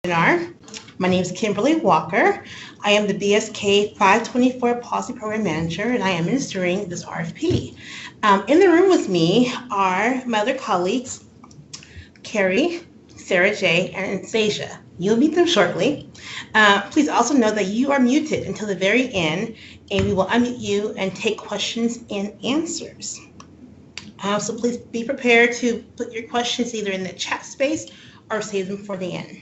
webinar. My name is Kimberly Walker. I am the BSK 524 Policy Program Manager, and I am administering this RFP. In the room with me are my other colleagues, Kerry, Sara Jaye, and Anastasia. You'll meet them shortly. Please also know that you are muted until the very end, and we will unmute you and take questions and answers. So please be prepared to put your questions either in the chat space or save them for the end.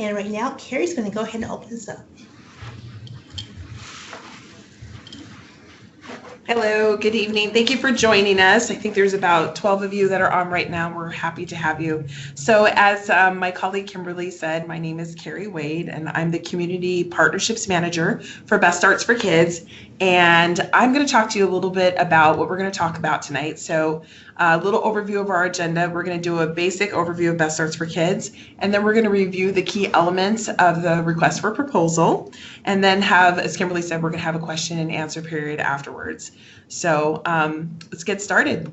And right now, Kerry's going to go ahead and open this up. Hello, good evening. Thank you for joining us. I think there's about 12 of you that are on right now. We're happy to have you. So as my colleague Kimberly said, my name is Kerry Wade, and I'm the Community Partnerships Manager for Best Starts for Kids. And I'm going to talk to you a little bit about what we're going to talk about tonight. So a little overview of our agenda. We're going to do a basic overview of Best Starts for Kids, and then we're going to review the key elements of the request for proposal, and then have, as Kimberly said, we're going to have a question and answer period afterwards. So let's get started.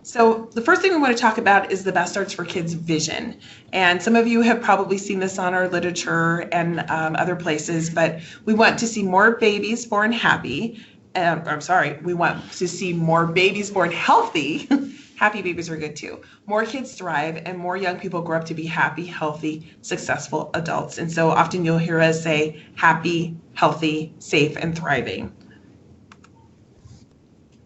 So the first thing we want to talk about is the Best Starts for Kids vision. And some of you have probably seen this on our literature and other places, but we want to see more babies born happy. We want to see more babies born healthy. Happy babies are good too. More kids thrive, and more young people grow up to be happy, healthy, successful adults. And so often you'll hear us say happy, healthy, safe, and thriving.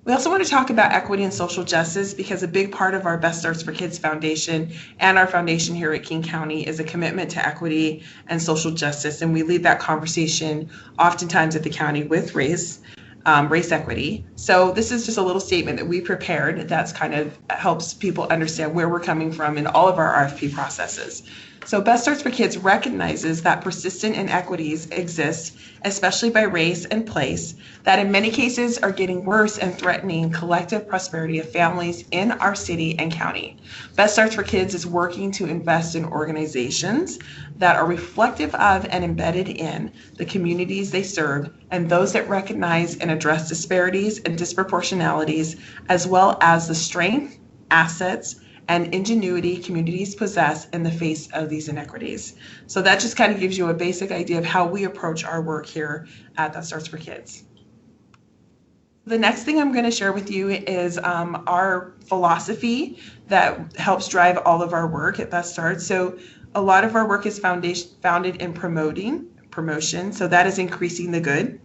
We also want to talk about equity and social justice, because a big part of our Best Starts for Kids Foundation and our foundation here at King County is a commitment to equity and social justice. And we lead that conversation oftentimes at the county with race equity. So this is just a little statement that we prepared that's kind of helps people understand where we're coming from in all of our RFP processes. So Best Starts for Kids recognizes that persistent inequities exist, especially by race and place, that in many cases are getting worse and threatening collective prosperity of families in our city and county. Best Starts for Kids is working to invest in organizations that are reflective of and embedded in the communities they serve, and those that recognize and address disparities and disproportionalities, as well as the strength, assets, and ingenuity communities possess in the face of these inequities. So that just kind of gives you a basic idea of how we approach our work here at Best Starts for Kids. The next thing I'm going to share with you is our philosophy that helps drive all of our work at Best Starts. So a lot of our work is founded in promotion. So that is increasing the good.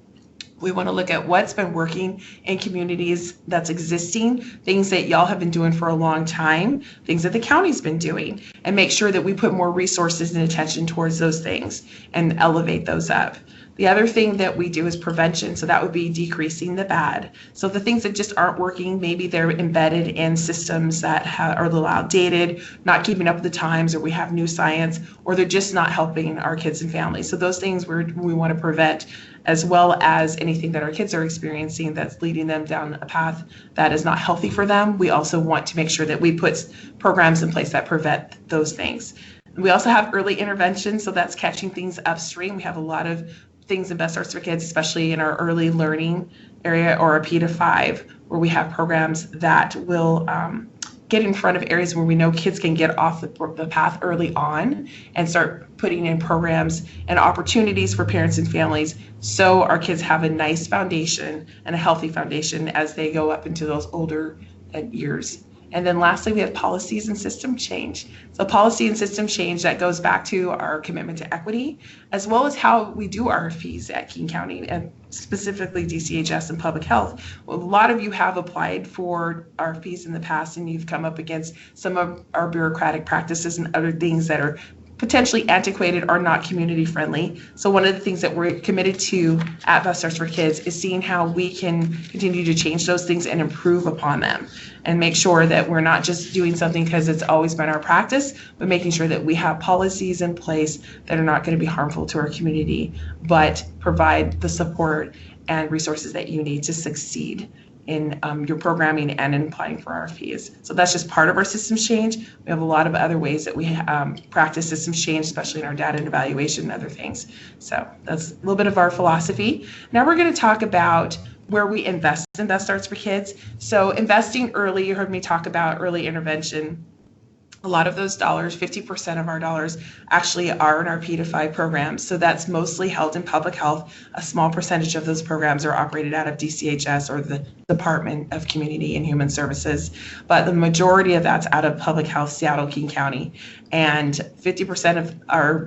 We want to look at what's been working in communities that's existing, things that y'all have been doing for a long time, things that the county's been doing, and make sure that we put more resources and attention towards those things and elevate those up. The other thing that we do is prevention. So that would be decreasing the bad. So the things that just aren't working, maybe they're embedded in systems that are a little outdated, not keeping up with the times, or we have new science, or they're just not helping our kids and families. So those things we want to prevent, as well as anything that our kids are experiencing that's leading them down a path that is not healthy for them. We also want to make sure that we put programs in place that prevent those things. We also have early intervention, so that's catching things upstream. We have a lot of things in Best Starts for Kids, especially in our early learning area or a P to 5, where we have programs that will get in front of areas where we know kids can get off the path early on and start putting in programs and opportunities for parents and families, so our kids have a nice foundation and a healthy foundation as they go up into those older years. And then lastly, we have policies and system change. So policy and system change, that goes back to our commitment to equity, as well as how we do RFPs at King County, and specifically DCHS and public health. Well, a lot of you have applied for RFPs in the past, and you've come up against some of our bureaucratic practices and other things that are potentially antiquated or not community friendly. So one of the things that we're committed to at Best Starts for Kids is seeing how we can continue to change those things and improve upon them, and make sure that we're not just doing something because it's always been our practice, but making sure that we have policies in place that are not going to be harmful to our community, but provide the support and resources that you need to succeed in your programming and in applying for RFPs. So that's just part of our systems change. We have a lot of other ways that we practice systems change, especially in our data and evaluation and other things. So that's a little bit of our philosophy. Now we're going to talk about where we invest in Best Starts for Kids. So investing early, you heard me talk about early intervention. A lot of those dollars, 50% of our dollars, actually are in our P to 5 programs. So that's mostly held in public health. A small percentage of those programs are operated out of DCHS, or the Department of Community and Human Services. But the majority of that's out of public health, Seattle, King County. And 50% of our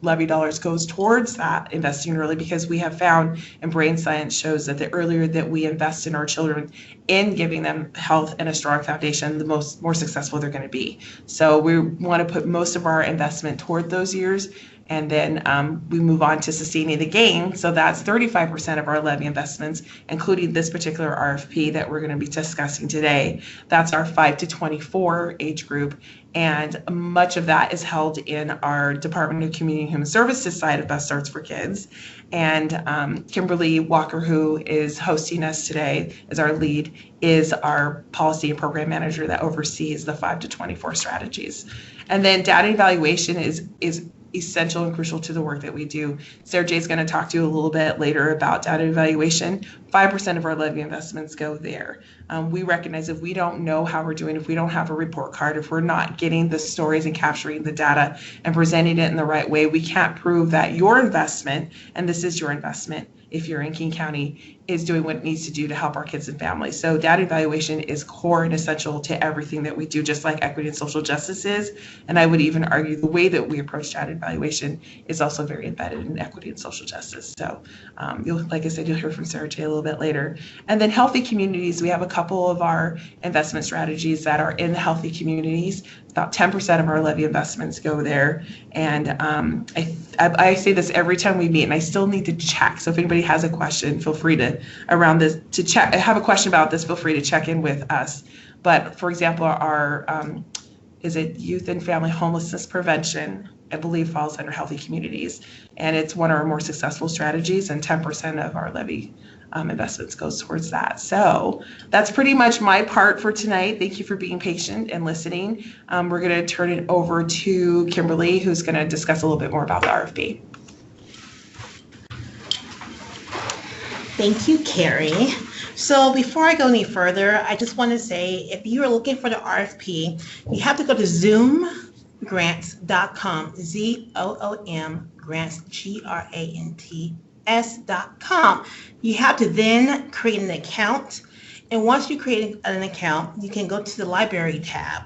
levy dollars goes towards that, investing early, because we have found, and brain science shows, that the earlier that we invest in our children in giving them health and a strong foundation, the more successful they're going to be. So we want to put most of our investment toward those years, and then we move on to sustaining the gain. So that's 35% of our levy investments, including this particular RFP that we're going to be discussing today. That's our 5 to 24 age group, and much of that is held in our Department of Community and Human Services side of Best Starts for Kids. And Kimberly Walker, who is hosting us today as our lead, is our policy and program manager that oversees the 5 to 24 strategies. And then data evaluation is essential and crucial to the work that we do. Sara Jaye is going to talk to you a little bit later about data evaluation. 5% of our levy investments go there. We recognize if we don't know how we're doing, if we don't have a report card, if we're not getting the stories and capturing the data and presenting it in the right way, we can't prove that your investment, and this is your investment if you're in King County, is doing what it needs to do to help our kids and families. So data evaluation is core and essential to everything that we do, just like equity and social justice is. And I would even argue the way that we approach data evaluation is also very embedded in equity and social justice. So like I said, you'll hear from Sara Jaye a little bit later. And then healthy communities, we have a couple of our investment strategies that are in the healthy communities. About 10% of our levy investments go there. And I say this every time we meet, and I still need to check. So if anybody has a question, feel free to have a question about this, feel free to check in with us. But for example, our youth and family homelessness prevention, I believe, falls under healthy communities. And it's one of our more successful strategies, and 10% of our levy investments goes towards that. So that's pretty much my part for tonight. Thank you for being patient and listening. We're going to turn it over to Kimberly, who's going to discuss a little bit more about the RFP. Thank you, Kerry. So before I go any further, I just want to say, if you are looking for the RFP, you have to go to zoomgrants.com, ZOOM grants, GRANTS.com. You have to then create an account. And once you create an account, you can go to the library tab.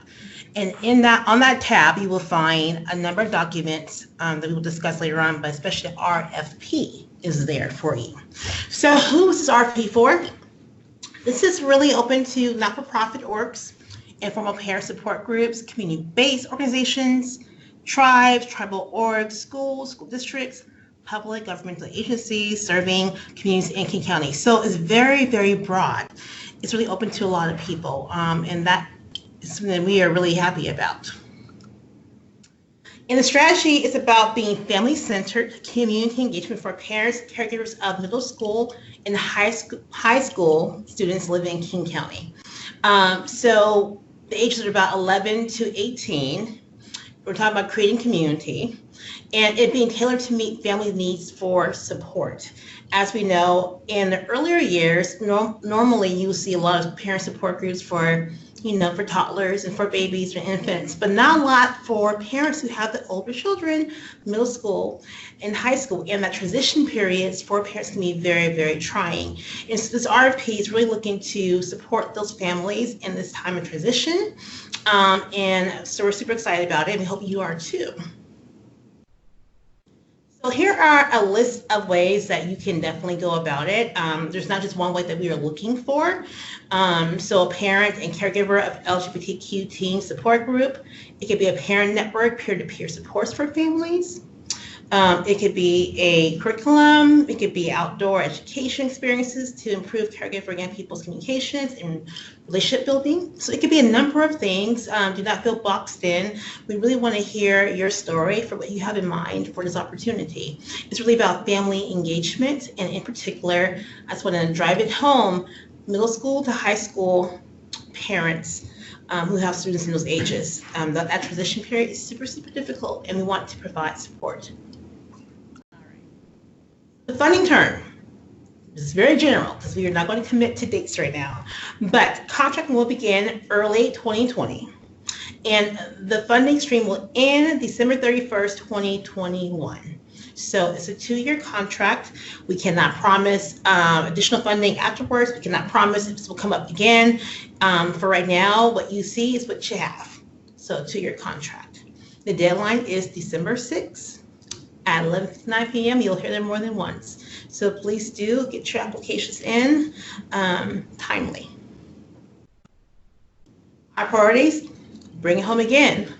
And on that tab, you will find a number of documents that we will discuss later on, but especially RFP is there for you. So who is this RFP for? This is really open to not-for-profit orgs, informal parent support groups, community-based organizations, tribes, tribal orgs, schools, school districts, public governmental agencies serving communities in King County. So it's very, very broad. It's really open to a lot of people, and that is something that we are really happy about. And the strategy is about being family-centered community engagement for parents, caregivers of middle school and high school students living in King County. So the ages are about 11 to 18. We're talking about creating community and it being tailored to meet family needs for support. As we know, in the earlier years, normally you see a lot of parent support groups for toddlers and for babies and infants, but not a lot for parents who have the older children, middle school and high school. And that transition periods for parents can be very, very trying. And so this RFP is really looking to support those families in this time of transition. And so we're super excited about it, and we hope you are too. So here are a list of ways that you can definitely go about it. There's not just one way that we are looking for. So a parent and caregiver of LGBTQ teen support group. It could be a parent network, peer-to-peer supports for families. It could be a curriculum. It could be outdoor education experiences to improve caregiver and young people's communications and relationship building. So it could be a number of things. Do not feel boxed in. We really want to hear your story for what you have in mind for this opportunity. It's really about family engagement, and in particular, I just want to drive it home, middle school to high school parents who have students in those ages. That transition period is super, super difficult, and we want to provide support. The funding term is very general because we are not going to commit to dates right now, but contracting will begin early 2020. And the funding stream will end December 31st, 2021. So it's a 2-year contract. We cannot promise additional funding afterwards. We cannot promise if this will come up again. For right now, what you see is what you have. So 2-year contract. The deadline is December 6th at 11:59 p.m. You'll hear them more than once. So please do get your applications in timely. Our priorities, bring it home again.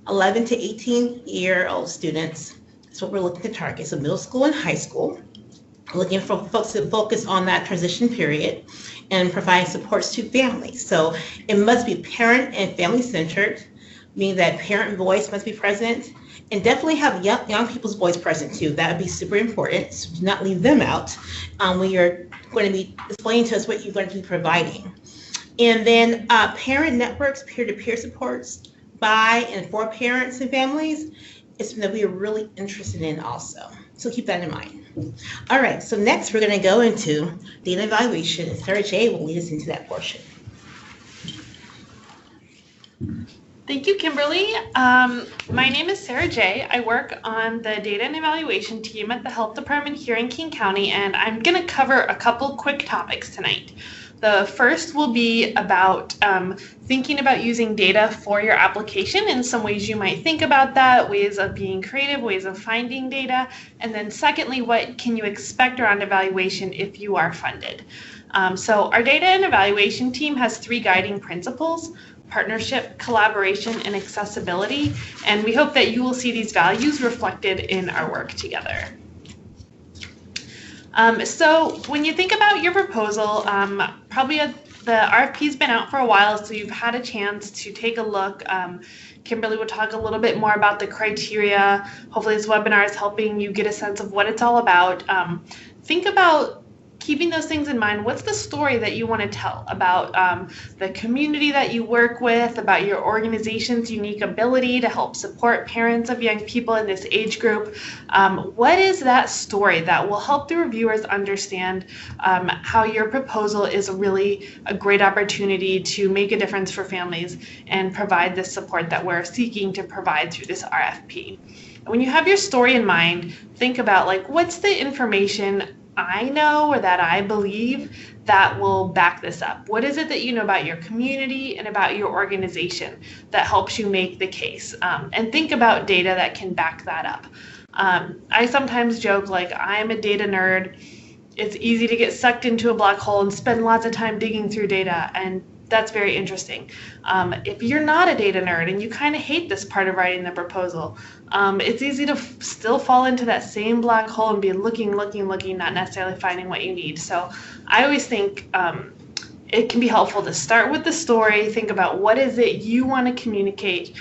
11 to 18-year-old students. That's what we're looking to target. So middle school and high school. We're looking for folks to focus on that transition period and provide supports to families. So it must be parent and family centered, meaning that parent voice must be present, and definitely have young people's voice present too. That would be super important. So do not leave them out when you're going to be displaying to us what you're going to be providing. And then parent networks, peer-to-peer supports by and for parents and families is something that we are really interested in also. So keep that in mind. All right, so next we're going to go into data evaluation, and Sara Jaye will lead us into that portion. Thank you, Kimberly. My name is Sara Jaye. I work on the data and evaluation team at the health department here in King County, and I'm going to cover a couple quick topics tonight. The first will be about thinking about using data for your application and some ways you might think about that, ways of being creative, ways of finding data. And then secondly, what can you expect around evaluation if you are funded? So our data and evaluation team has 3 guiding principles: partnership, collaboration, and accessibility. And we hope that you will see these values reflected in our work together. So when you think about your proposal, probably the RFP's been out for a while, so you've had a chance to take a look. Kimberly will talk a little bit more about the criteria. Hopefully this webinar is helping you get a sense of what it's all about. Think about keeping those things in mind. What's the story that you want to tell about the community that you work with, about your organization's unique ability to help support parents of young people in this age group? What is that story that will help the reviewers understand how your proposal is really a great opportunity to make a difference for families and provide the support that we're seeking to provide through this RFP? When you have your story in mind, think about what's the information I know or that I believe that will back this up? What is it that you know about your community and about your organization that helps you make the case? And think about data that can back that up. I sometimes joke I'm a data nerd. It's easy to get sucked into a black hole and spend lots of time digging through data, and that's very interesting. If you're not a data nerd and you kind of hate this part of writing the proposal, it's easy to still fall into that same black hole and be looking, not necessarily finding what you need. So I always think it can be helpful to start with the story, think about what is it you want to communicate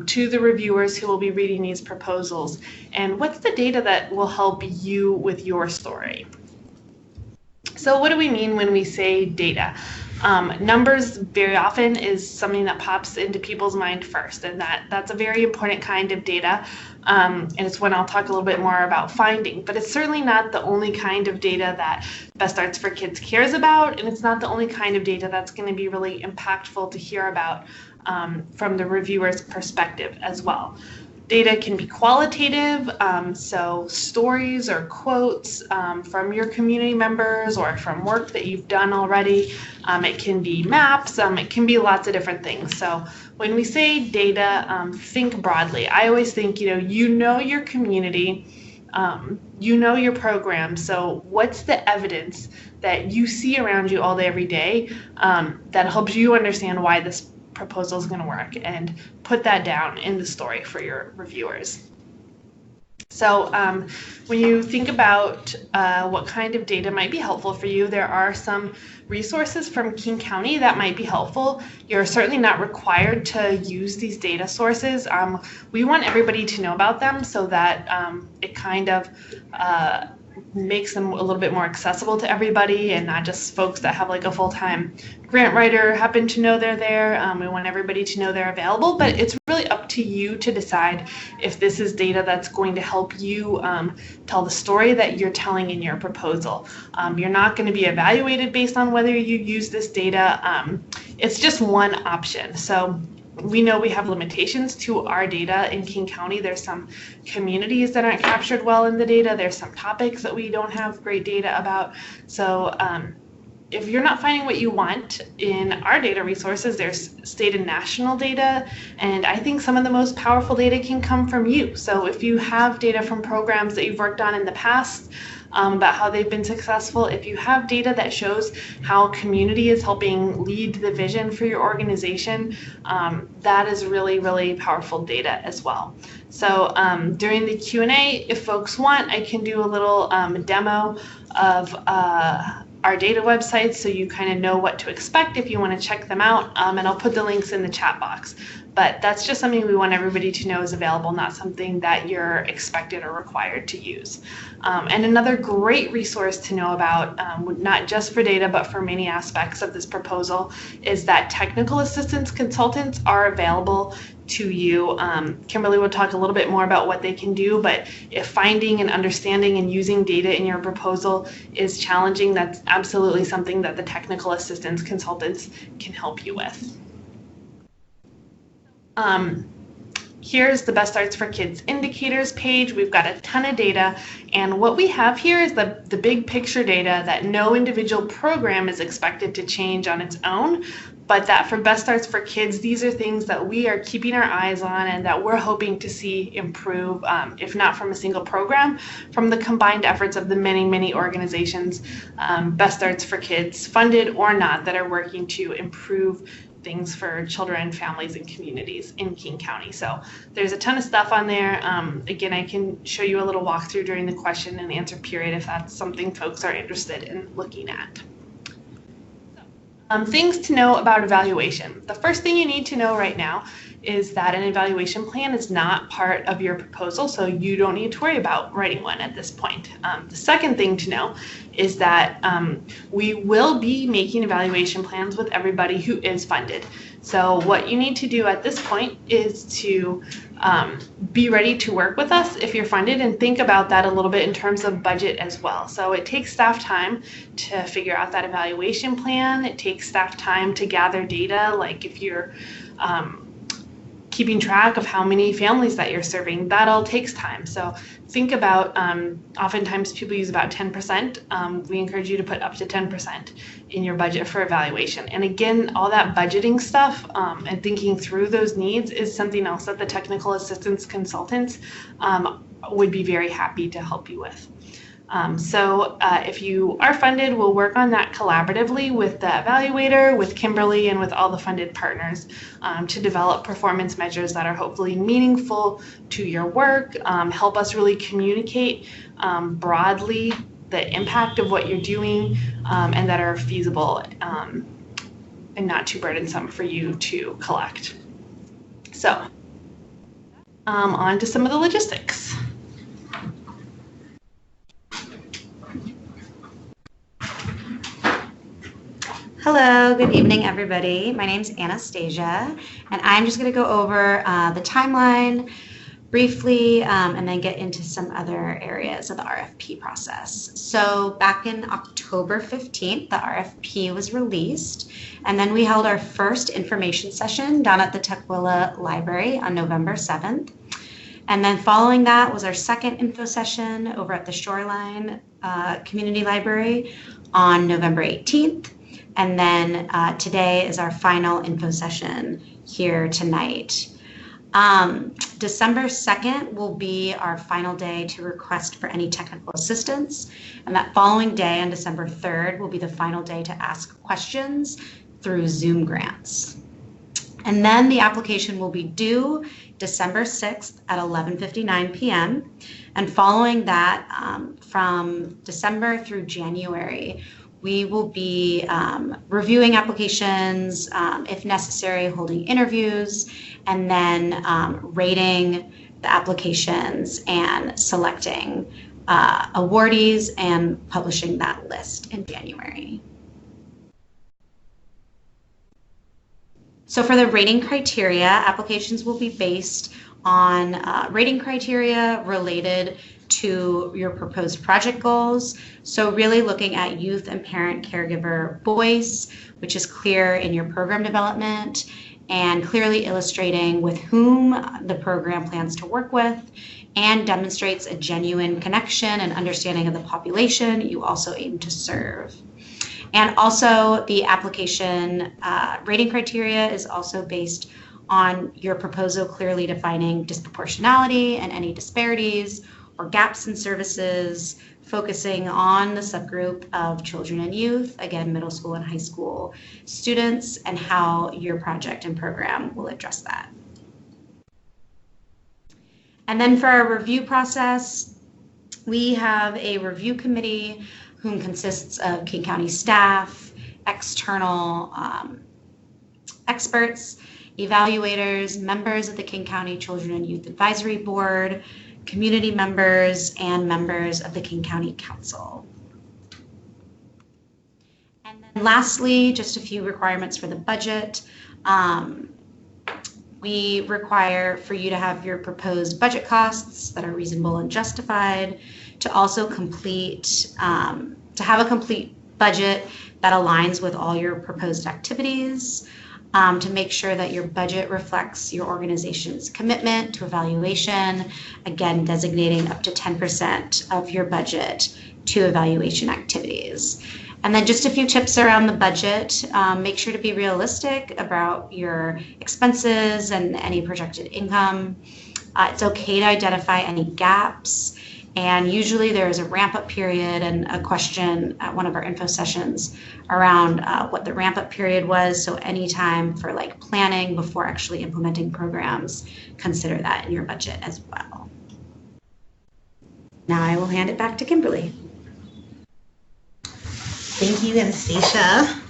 to the reviewers who will be reading these proposals, and what's the data that will help you with your story. So what do we mean when we say data? Numbers very often is something that pops into people's mind first, and that's a very important kind of data, and it's one I'll talk a little bit more about finding, but it's certainly not the only kind of data that Best Starts for Kids cares about, and it's not the only kind of data that's going to be really impactful to hear about from the reviewer's perspective as well. Data can be qualitative, so stories or quotes from your community members or from work that you've done already. It can be maps, it can be lots of different things. So when we say data, think broadly. I always think, you know your community, you know your program, so what's the evidence that you see around you all day, every day that helps you understand why this proposal is going to work, and put that down in the story for your reviewers. So when you think about what kind of data might be helpful for you, there are some resources from King County that might be helpful. You're certainly not required to use these data sources. We want everybody to know about them so that it kind of makes them a little bit more accessible to everybody, and not just folks that have a full-time grant writer happen to know they're there. We want everybody to know they're available, but it's really up to you to decide if this is data that's going to help you tell the story that you're telling in your proposal. You're not going to be evaluated based on whether you use this data. It's just one option. So We know we have limitations to our data in King County. There's some communities that aren't captured well in the data. There's some topics that we don't have great data about. So if you're not finding what you want in our data resources, there's state and national data, and I think some of the most powerful data can come from you. So if you have data from programs that you've worked on in the past, about how they've been successful, if you have data that shows how community is helping lead the vision for your organization, that is really, really powerful data as well. So during the Q&A, if folks want, I can do a little demo of our data websites so you kind of know what to expect if you want to check them out, and I'll put the links in the chat box. But that's just something we want everybody to know is available, not something that you're expected or required to use. And another great resource to know about, not just for data, but for many aspects of this proposal, is that technical assistance consultants are available to you. Kimberly will talk a little bit more about what they can do, but if finding and understanding and using data in your proposal is challenging, that's absolutely something that the technical assistance consultants can help you with. Here's the Best Starts for Kids indicators page. We've got a ton of data, and what we have here is the big picture data that no individual program is expected to change on its own, but that for Best Starts for Kids, these are things that we are keeping our eyes on and that we're hoping to see improve, if not from a single program, from the combined efforts of the many, many organizations, Best Starts for Kids, funded or not, that are working to improve things for children, families, and communities in King County. So there's a ton of stuff on there. Again, I can show you a little walkthrough during the question and answer period if that's something folks are interested in looking at. Things to know about evaluation. The first thing you need to know right now is that an evaluation plan is not part of your proposal, so you don't need to worry about writing one at this point. The second thing to know is that we will be making evaluation plans with everybody who is funded. So what you need to do at this point is to be ready to work with us if you're funded, and think about that a little bit in terms of budget as well. So it takes staff time to figure out that evaluation plan. It takes staff time to gather data, like if you're keeping track of how many families that you're serving, that all takes time. So think about, oftentimes people use about 10%. We encourage you to put up to 10% in your budget for evaluation. And again, all that budgeting stuff and thinking through those needs is something else that the technical assistance consultants would be very happy to help you with. So if you are funded, we'll work on that collaboratively with the evaluator, with Kimberly, and with all the funded partners to develop performance measures that are hopefully meaningful to your work, help us really communicate broadly the impact of what you're doing, and that are feasible and not too burdensome for you to collect. So on to some of the logistics. Hello, good evening, everybody. My name's Anastasia, and I'm just going to go over the timeline briefly and then get into some other areas of the RFP process. So back in October 15th, the RFP was released, and then we held our first information session down at the Tukwila Library on November 7th. And then following that was our second info session over at the Shoreline Community Library on November 18th. And then today is our final info session here tonight. December 2nd will be our final day to request for any technical assistance. And that following day on December 3rd will be the final day to ask questions through Zoom grants. And then the application will be due December 6th at 11:59 p.m. And following that, from December through January, we will be reviewing applications, if necessary, holding interviews, and then rating the applications and selecting awardees and publishing that list in January. So for the rating criteria, applications will be based on rating criteria related to your proposed project goals. So really looking at youth and parent caregiver voice, which is clear in your program development, and clearly illustrating with whom the program plans to work with, and demonstrates a genuine connection and understanding of the population you also aim to serve. And also the application rating criteria is also based on your proposal clearly defining disproportionality and any disparities or gaps in services, focusing on the subgroup of children and youth, again, middle school and high school students, and how your project and program will address that. And then for our review process, we have a review committee whom consists of King County staff, external experts, evaluators, members of the King County Children and Youth Advisory Board, community members, and members of the King County Council. And then lastly, just a few requirements for the budget. We require for you to have your proposed budget costs that are reasonable and justified, to also complete, to have a complete budget that aligns with all your proposed activities, to make sure that your budget reflects your organization's commitment to evaluation, again, designating up to 10% of your budget to evaluation activities. And then just a few tips around the budget. Make sure to be realistic about your expenses and any projected income. It's okay to identify any gaps. And usually there is a ramp-up period and a question at one of our info sessions around what the ramp-up period was. So anytime for like planning before actually implementing programs, consider that in your budget as well. Now I will hand it back to Kimberly. Thank you, Anastasia.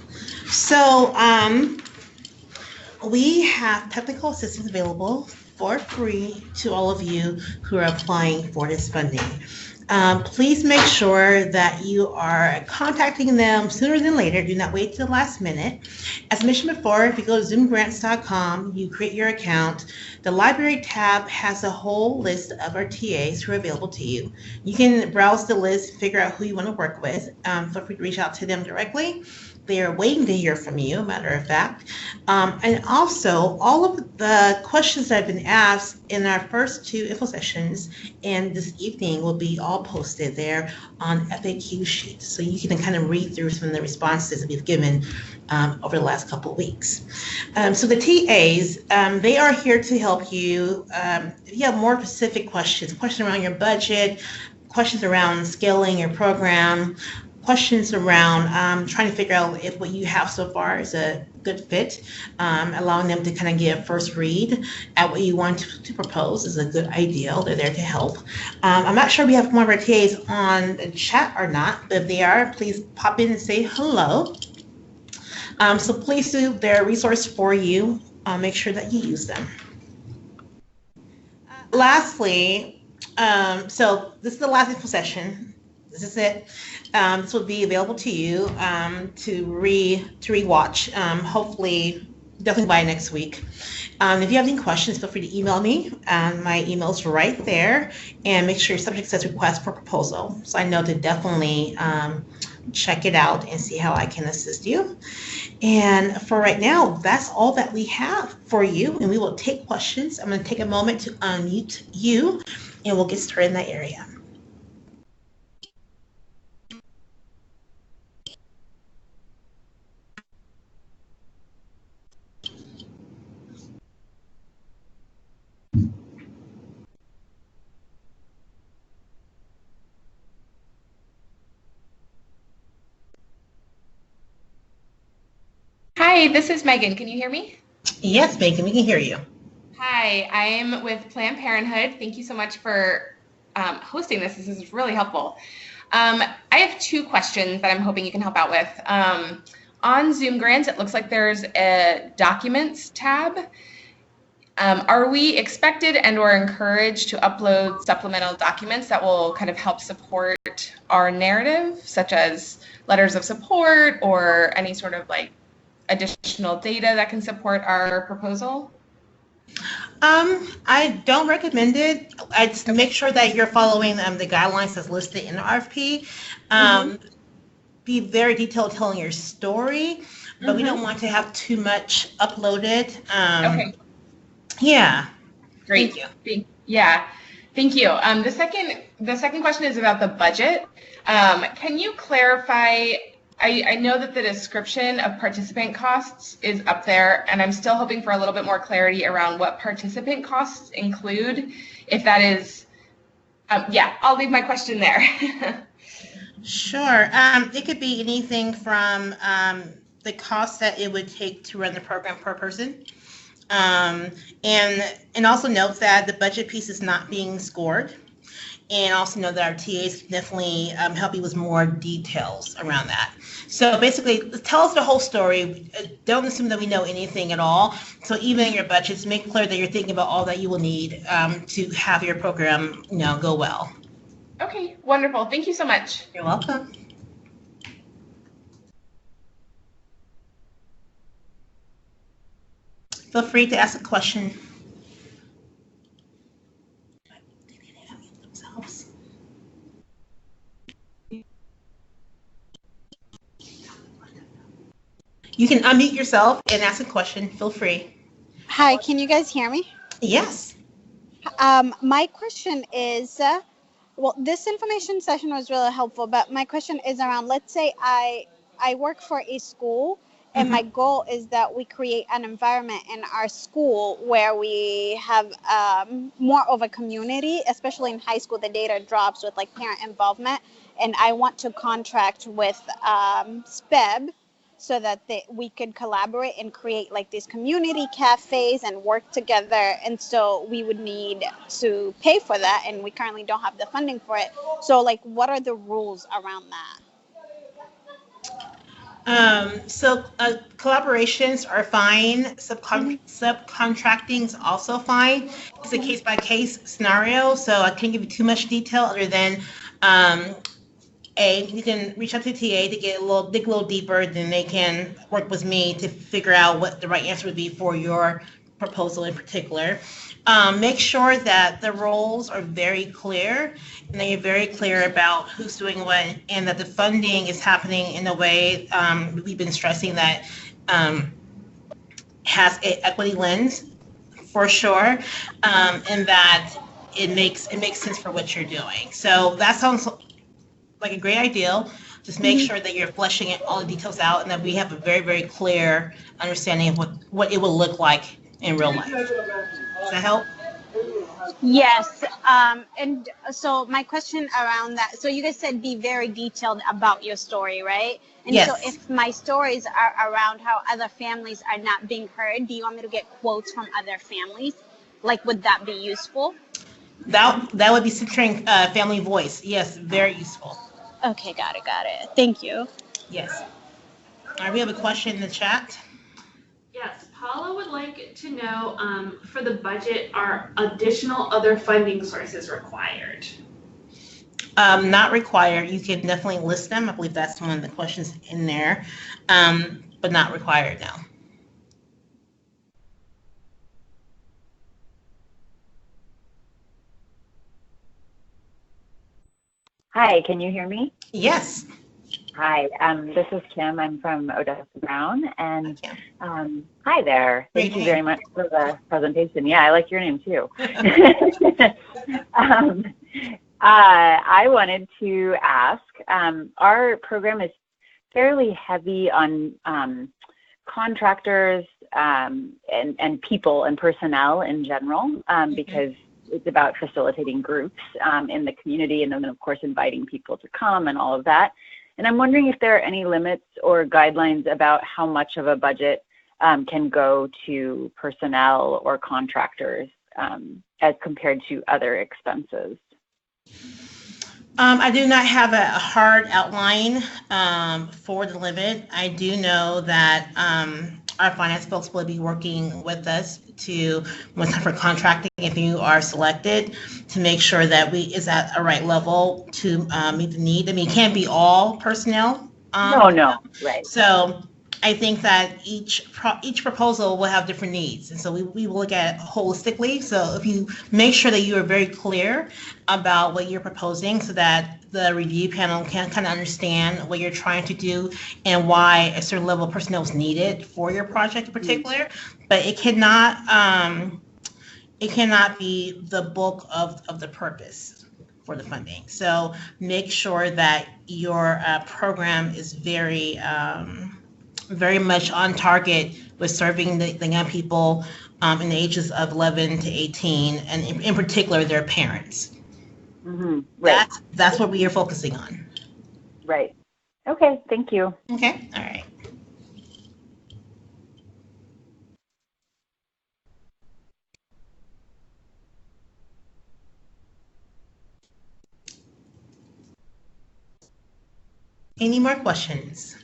So we have technical assistance available for free to all of you who are applying for this funding. Please make sure that you are contacting them sooner than later. Do not wait till the last minute. As mentioned before, if you go to zoomgrants.com, you create your account. The library tab has a whole list of our TAs who are available to you. You can browse the list, figure out who you want to work with. Feel free to reach out to them directly. They are waiting to hear from you, matter of fact. And also, all of the questions that have been asked in our first two info sessions and this evening will be all posted there on FAQ sheets. So you can kind of read through some of the responses that we've given over the last couple of weeks. So the TAs, they are here to help you. If you have more specific questions around your budget, questions around scaling your program, questions around trying to figure out if what you have so far is a good fit, allowing them to kind of get a first read at what you want to propose is a good idea. They're there to help. I'm not sure if we have one of our TAs on the chat or not, but if they are, please pop in and say hello. So please do, they're a resource for you. Make sure that you use them. Lastly, so this is the last info session. This is it. This will be available to you to rewatch. Hopefully, definitely by next week. If you have any questions, feel free to email me. My email's right there, and make sure your subject says request for proposal, so I know to definitely check it out and see how I can assist you. And for right now, that's all that we have for you, and we will take questions. I'm going to take a moment to unmute you, and we'll get started in that area. Hi, this is Megan. Can you hear me? Yes, Megan, we can hear you. Hi, I'm with Planned Parenthood. Thank you so much for hosting this. This is really helpful. I have two questions that I'm hoping you can help out with. On Zoom Grants, it looks like there's a Documents tab. Are we expected and or encouraged to upload supplemental documents that will kind of help support our narrative, such as letters of support or any sort of like additional data that can support our proposal? I don't recommend it. I'd make sure that you're following the guidelines that's listed in the RFP. Be very detailed telling your story. but we don't want to have too much uploaded. Okay, Yeah. great. Yeah, thank you. The second question is about the budget. Can you clarify? I know that the description of participant costs is up there, and I'm still hoping for a little bit more clarity around what participant costs include. If that is, yeah, I'll leave my question there. Sure. It could be anything from the cost that it would take to run the program per person. And also note that the budget piece is not being scored. And also know that our TAs can definitely help you with more details around that. So basically, tell us the whole story. Don't assume that we know anything at all. So even in your budgets, make clear that you're thinking about all that you will need to have your program, go well. Okay, wonderful. Thank you so much. You're welcome. Feel free to ask a question. You can unmute yourself and ask a question. Feel free. Hi, can you guys hear me? Yes. My question is, well, this information session was really helpful, but my question is around, let's say I work for a school, and my goal is that we create an environment in our school where we have more of a community, especially in high school. The data drops with like parent involvement, and I want to contract with SPEB so that we could collaborate and create like these community cafes and work together. And so we would need to pay for that, and we currently don't have the funding for it. So like, what are the rules around that? So collaborations are fine. Subcontracting is also fine. It's a case-by-case scenario, so I can't give you too much detail other than you can reach out to TA to dig a little deeper, then they can work with me to figure out what the right answer would be for your proposal in particular. Make sure that the roles are very clear and that you're very clear about who's doing what, and that the funding is happening in a way we've been stressing that has an equity lens for sure, and that it makes sense for what you're doing. So that sounds like a great idea. Just make sure that you're fleshing all the details out and that we have a very, very clear understanding of what it will look like in real life. Does that help? Yes. And so my question around that, so you guys said be very detailed about your story, right? And yes. So if my stories are around how other families are not being heard, do you want me to get quotes from other families? Like, would that be useful? That would be centering family voice. Yes, very useful. Okay, got it. Thank you. Yes. All right, we have a question in the chat. Yes, Paula would like to know, for the budget, are additional other funding sources required? Not required. You can definitely list them. I believe that's one of the questions in there, but not required now. Hi, can you hear me? Yes. Hi, this is Kim. I'm from Odessa Brown, and hi there. Thank you very much for the presentation. Yeah, I like your name too. I wanted to ask, our program is fairly heavy on contractors and people and personnel in general, because it's about facilitating groups in the community, and then of course inviting people to come and all of that. And I'm wondering if there are any limits or guidelines about how much of a budget can go to personnel or contractors as compared to other expenses. I do not have a hard outline for the limit. I do know that our finance folks will be working with us to, when it's time for contracting, if you are selected, to make sure that is at a right level to meet the need. I mean, it can't be all personnel. No, right. So I think that each proposal will have different needs, and so we will look at it holistically. So if you make sure that you are very clear about what you're proposing, so that the review panel can kind of understand what you're trying to do and why a certain level of personnel is needed for your project in particular, but it cannot be the bulk of the purpose for the funding. So make sure that your program is very much on target with serving the young people in the ages of 11 to 18, and in particular, their parents. Mm-hmm. Right. That's what we are focusing on. Right. Okay, thank you. Okay, all right. Any more questions?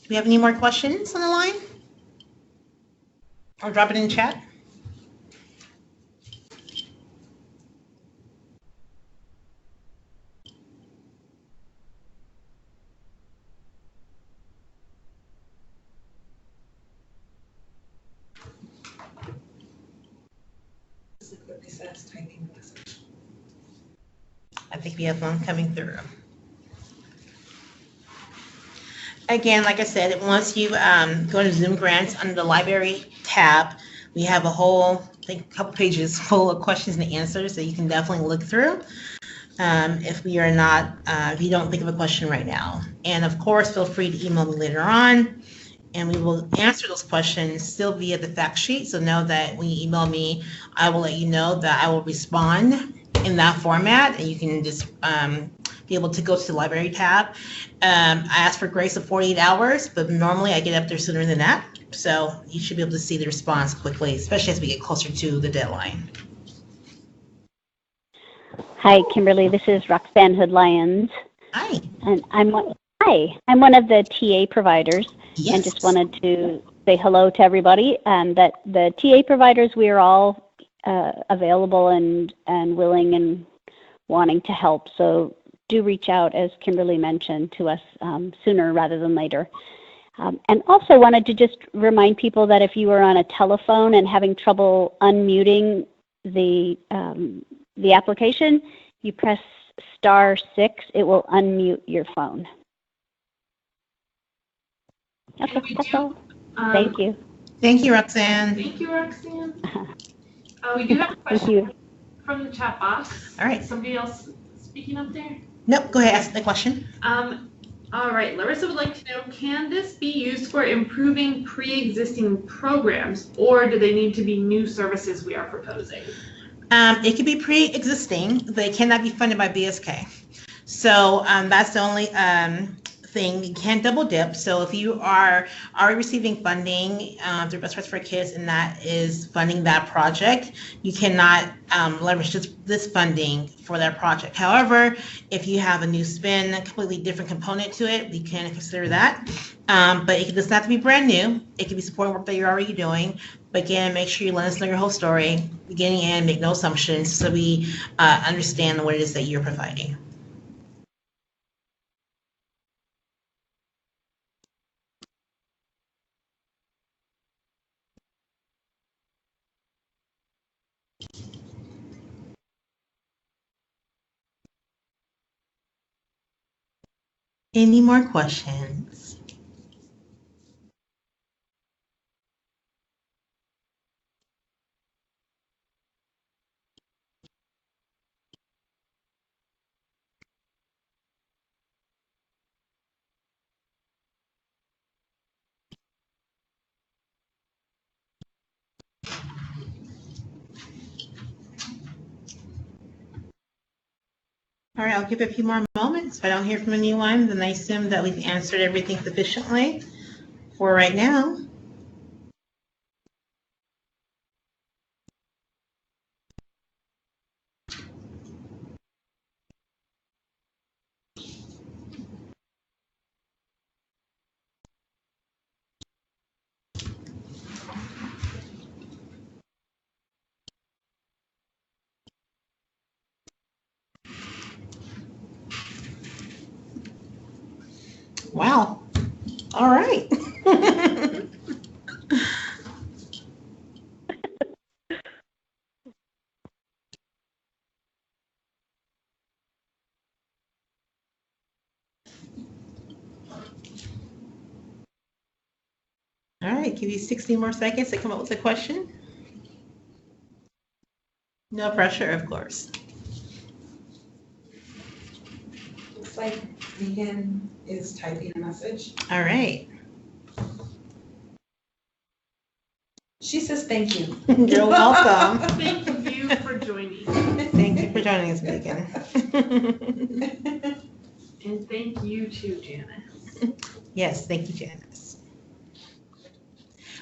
Do we have any more questions on the line? Or drop it in chat? I think we have one coming through. Again, like I said, once you go to Zoom Grants under the library tab, we have a whole, I think, couple pages full of questions and answers that you can definitely look through. If you don't think of a question right now. And of course, feel free to email me later on, and we will answer those questions still via the fact sheet. So know that when you email me, I will let you know that I will respond in that format, and you can just be able to go to the library tab. I ask for grace of 48 hours, but normally I get up there sooner than that. So you should be able to see the response quickly, especially as we get closer to the deadline. Hi, Kimberly. This is Roxanne Hood-Lyons. Hi. And I'm one of the TA providers. Yes. And just wanted to say hello to everybody. That the TA providers, we are all available and willing and wanting to help. So do reach out, as Kimberly mentioned, to us sooner rather than later. And also wanted to just remind people that if you are on a telephone and having trouble unmuting the application, you press *6, it will unmute your phone. Okay, that's all. Thank you. Thank you, Roxanne. Thank you, Roxanne. We do have a question from the chat box. All right. Somebody else speaking up there? Nope, go ahead, ask the question. All right, Larissa would like to know, can this be used for improving pre-existing programs, or do they need to be new services we are proposing? It could be pre-existing. They cannot be funded by BSK. So that's the only thing. You can't double dip. So if you are already receiving funding through Best Friends for Kids, and that is funding that project, you cannot leverage this funding for that project. However, if you have a new spin, a completely different component to it, we can consider that. But it does not have to be brand new. It can be supporting work that you're already doing. But again, make sure you let us know your whole story, beginning and end, make no assumptions, so we understand what it is that you're providing. Any more questions? All right, I'll give it a few more moments. If I don't hear from anyone, then I assume that we've answered everything sufficiently for right now. Wow. All right. All right, give you 60 more seconds to come up with a question. No pressure, of course. Looks like Megan is typing a message. All right. She says thank you. You're welcome. Thank you for joining. Thank you for joining us, Megan. And thank you to Janice. Yes, thank you, Janice.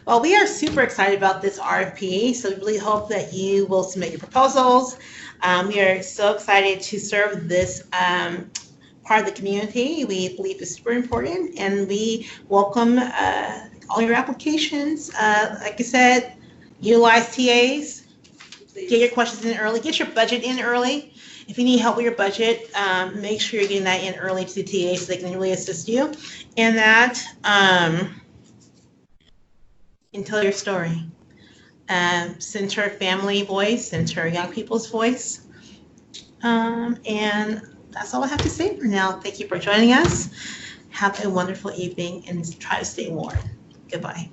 Well, we are super excited about this RFP, so we really hope that you will submit your proposals. We are so excited to serve this part of the community. We believe it's super important, and we welcome all your applications. Like I said, utilize TAs, get your questions in early, get your budget in early. If you need help with your budget, make sure you're getting that in early to the TA so they can really assist you in that. And tell your story. Center family voice, center young people's voice. And that's all I have to say for now. Thank you for joining us. Have a wonderful evening and try to stay warm. Goodbye.